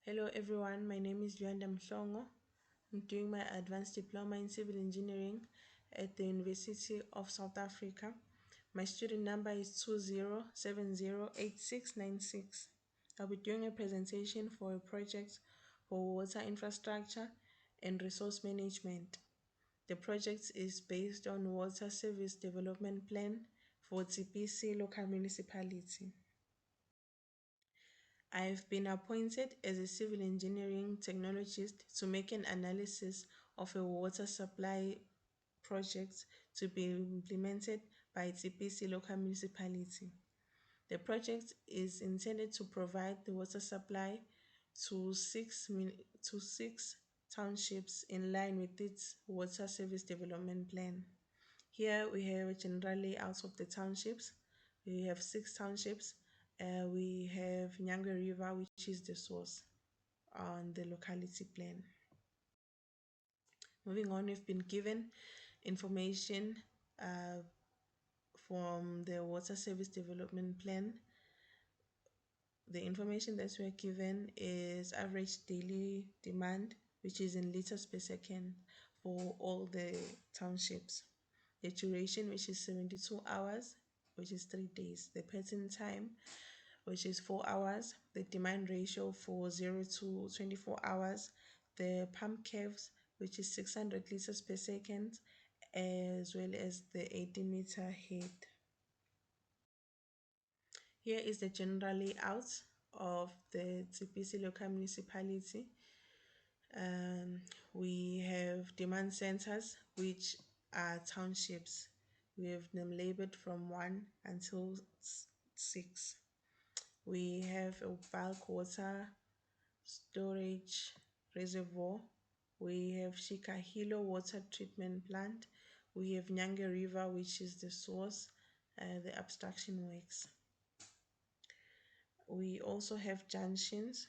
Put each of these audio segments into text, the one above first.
Hello everyone, my name is Joanda Mhlongo. I'm doing my advanced diploma in civil engineering at the University of South Africa. My student number is 20708696. I'll be doing a presentation for a project for water infrastructure and resource management. The project is based on Water Service Development Plan for Tshipise local municipality. I've been appointed as a civil engineering technologist to make an analysis of a water supply project to be implemented by Tshipise local municipality. The project is intended to provide the water supply to six townships in line with its water service development plan. Here we have a general layout of the townships. We have six townships. We have Nyangwe River, which is the source on the locality plan. Moving on, we've been given information uh, from the Water Service Development Plan. The information that we are given is average daily demand, which is in liters per second for all the townships. The duration, which is 72 hours, which is 3 days. The pattern time, which is 4 hours. The demand ratio for 0 to 24 hours. The pump curves, which is 600 liters per second, as well as the 80-meter head. Here is the general layout of the Tshipise local municipality. We have demand centers, which are townships. We have them labeled from 1 until 6. We have a bulk water storage reservoir. We have Shikahilo water treatment plant. We have Nyangwe River, which is the source, the abstraction works. We also have junctions,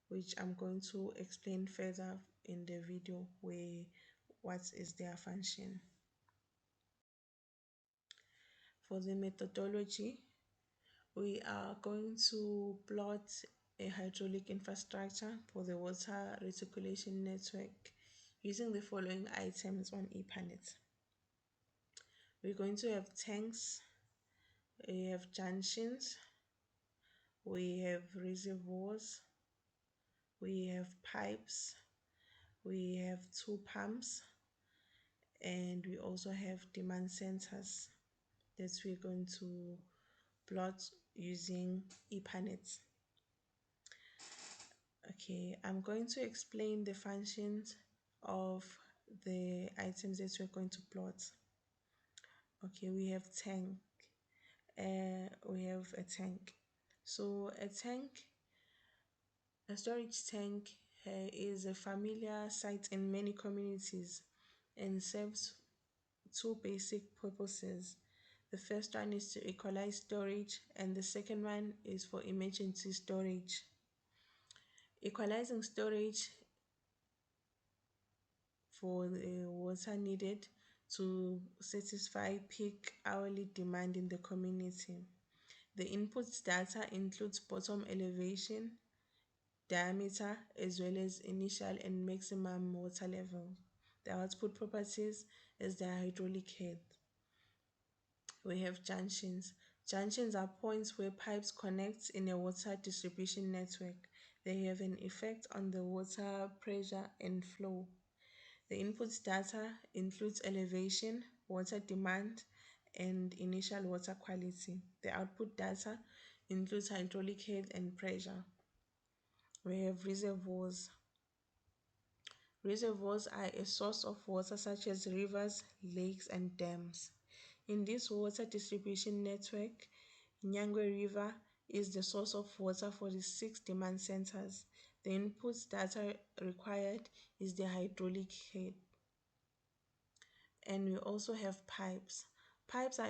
which I'm going to explain further in the video where what is their function. For the methodology, we are going to plot a hydraulic infrastructure for the water reticulation network using the following items on ePlanet. We're going to have tanks, we have junctions, we have reservoirs, we have pipes, we have 2 pumps, and we also have demand centers that we're going to plot using ePlanet. Okay, I'm going to explain the functions of the items that we're going to plot. Okay, we have tank. We have a tank. So a storage tank is a familiar sight in many communities and serves 2 basic purposes. The first one is to equalize storage, and the second one is for emergency storage. Equalizing storage for the water needed to satisfy peak hourly demand in the community. The input data includes bottom elevation, diameter, as well as initial and maximum water level. The output properties is the hydraulic head. We have junctions. Junctions are points where pipes connect in a water distribution network. They have an effect on the water pressure and flow. The input data includes elevation, water demand, and initial water quality. The output data includes hydraulic head and pressure. We have reservoirs. Reservoirs are a source of water such as rivers, lakes, and dams. In this water distribution network, Nyangwe River is the source of water for the 6 demand centers. The input data required is the hydraulic head. And we also have pipes. Pipes are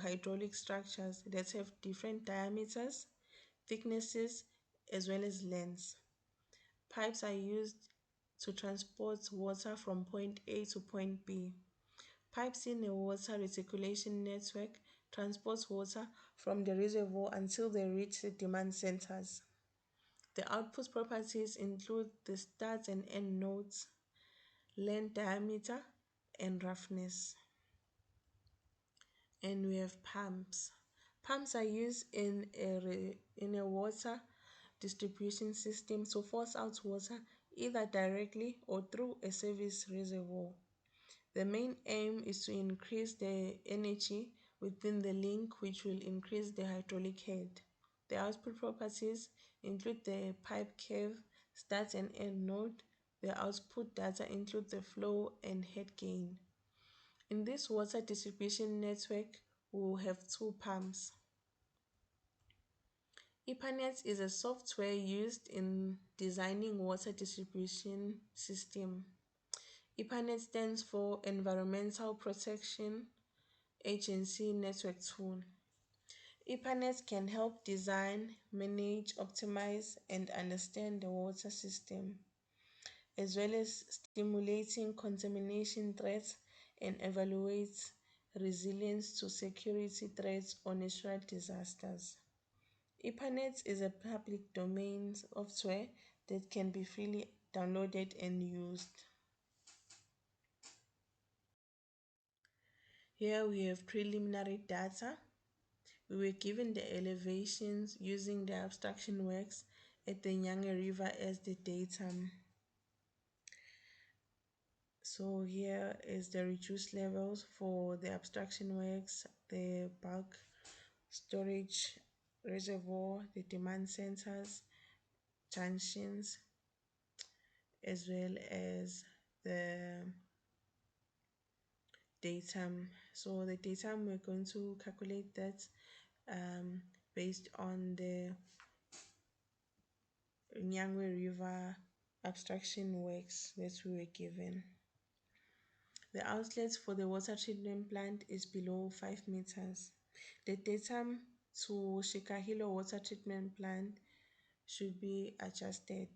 hydraulic structures that have different diameters, thicknesses, as well as lengths. Pipes are used to transport water from point A to point B. Pipes in a water reticulation network transport water from the reservoir until they reach the demand centers. The output properties include the start and end nodes, length, diameter, and roughness. And we have pumps. Pumps are used in a water distribution system to force out water either directly or through a service reservoir. The main aim is to increase the energy within the link, which will increase the hydraulic head. The output properties include the pipe curve, start and end node. The output data include the flow and head gain. In this water distribution network, we will have two pumps. Ethernet is a software used in designing water distribution system. Ethernet stands for Environmental Protection Agency Network Tool. Ethernet can help design, manage, optimize, and understand the water system, as well as stimulating contamination threats and evaluate resilience to security threats or natural disasters. Ethernet is a public domain software that can be freely downloaded and used. Here we have preliminary data. We were given the elevations using the abstraction works at the Nyanga River as the datum. So here is the reduced levels for the abstraction works, the bulk storage reservoir, the demand centers, junctions, as well as the datum. So the datum, we're going to calculate that based on the Nyangwe River abstraction works that we were given. The outlet for the water treatment plant is below 5 meters. The datum to Shikahilo water treatment plant should be adjusted.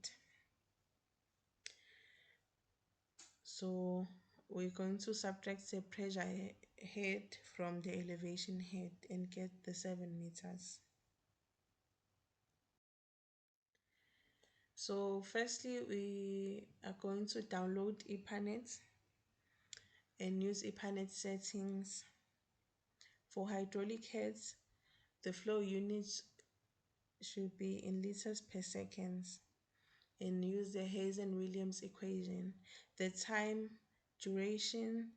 So we're going to subtract the pressure head from the elevation head and get the 7 meters. So firstly, we are going to download Ethernet and use Ethernet settings. For hydraulic heads, the flow units should be in liters per second and use the Hazen-Williams equation. The time duration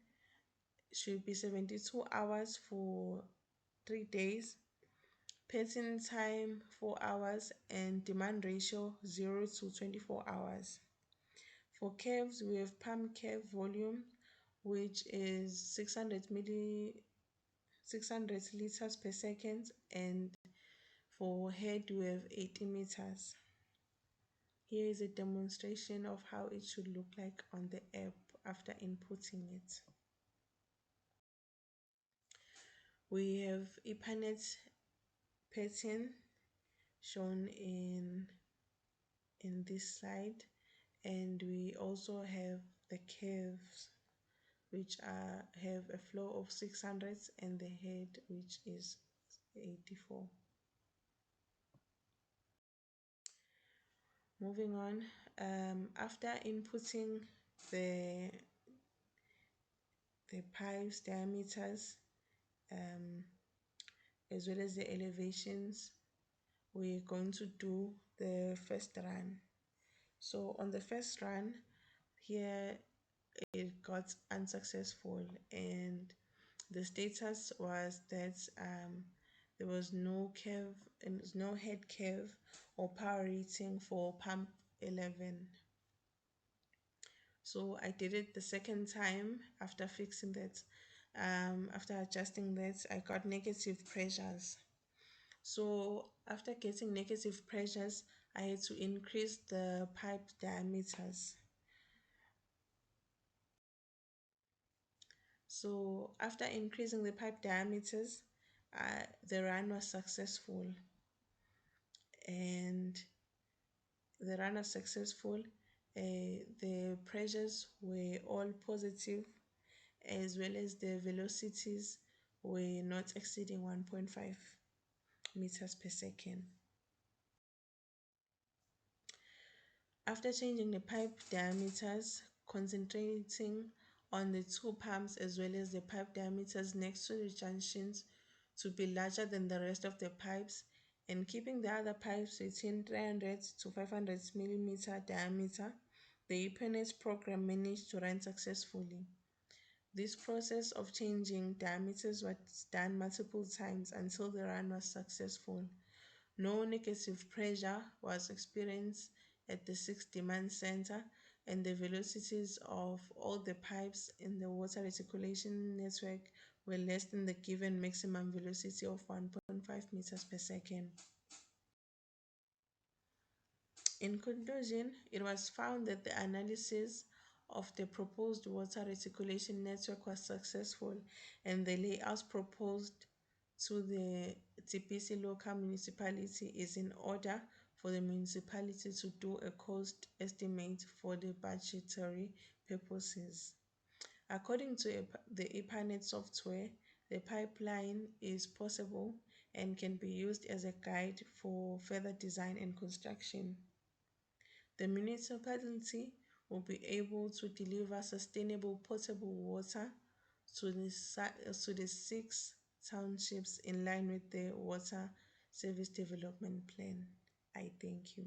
should be 72 hours for 3 days, pattern time 4 hours, and demand ratio 0 to 24 hours. For curves, we have pump curve volume, which is 600 liters per second, and for head we have 80 meters. Here is a demonstration of how it should look like on the app after inputting it. We have Ethernet pattern shown in this slide, and we also have the curves which have a flow of 600 and the head which is 84. Moving on, after inputting the pipes diameters as well as the elevations, we're going to do the first run. So on the first run, here it got unsuccessful, and the status was that there was no curve and no head curve or power rating for pump 11. So I did it the second time after fixing that. After adjusting that, I got negative pressures. So after getting negative pressures, I had to increase the pipe diameters. So after increasing the pipe diameters, the run was successful. And the run was successful. The pressures were all positive, as well as the velocities were not exceeding 1.5 meters per second. After changing the pipe diameters, concentrating on the two pumps as well as the pipe diameters next to the junctions to be larger than the rest of the pipes, and keeping the other pipes within 300 to 500 millimeter diameter, the EPNS program managed to run successfully. This process of changing diameters was done multiple times until the run was successful. No negative pressure was experienced at the 6 demand center, and the velocities of all the pipes in the water reticulation network were less than the given maximum velocity of 1.5 meters per second. In conclusion, it was found that the analysis of the proposed water reticulation network was successful, and the layouts proposed to the Tshipise local municipality is in order for the municipality to do a cost estimate for the budgetary purposes. According to the EPANET software, the pipeline is possible and can be used as a guide for further design and construction. The municipality will be able to deliver sustainable potable water to the six townships in line with the Water Service Development Plan. I thank you.